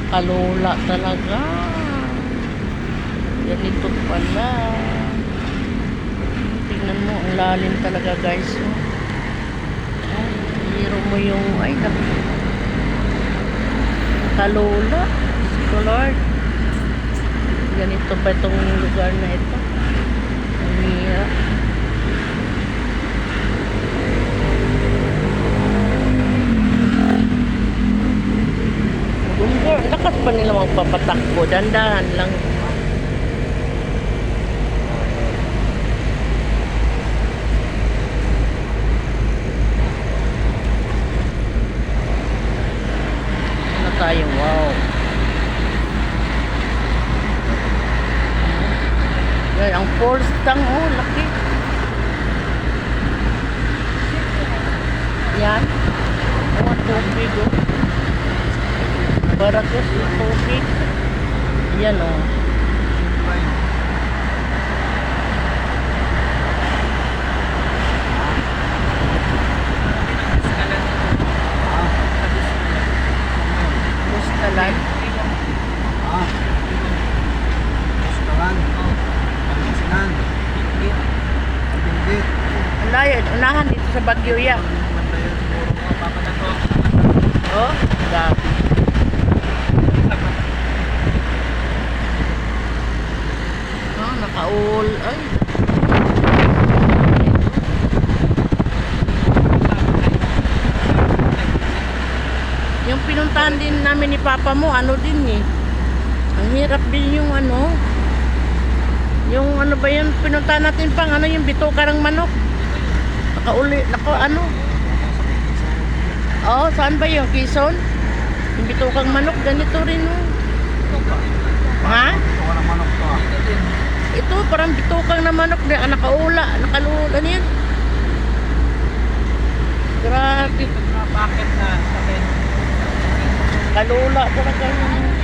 Nakalula talaga. Ganito pala. Tingnan mo, ang lalim talaga guys. Hiro mo yung, ay, nakalula. So Lord, ganito ba itong lugar na ito? Ang hirap. Lakas pa nila magpapatakbo. Dandahan lang. Ano tayo? Wow. Yan, ang force tang. Oh, laki. Yan. Oh, tubig. Oh. Baratos yung tubig. Yan o. Mustalan. Mustalan. Pangasinan. Pambinggit. Ang layo. Unahan dito sa Baguio yan. Oh, gabi. Nakaul. Ay. Yung pinuntahan din namin ni Papa mo, ano din eh. Ang hirap din yung ano. Yung ano ba yun, pinuntahan natin pang ano yung bituka ng manok. Nakauli, ano. Oh, saan ba yung Quezon? Yung bitukang manok, ganito rin oh. Ha? Bituka ng manok to. Ito, parang bitukang na manok na nakaula, nakalula niyan. Grabe. Bakit na? Kalula talaga yun.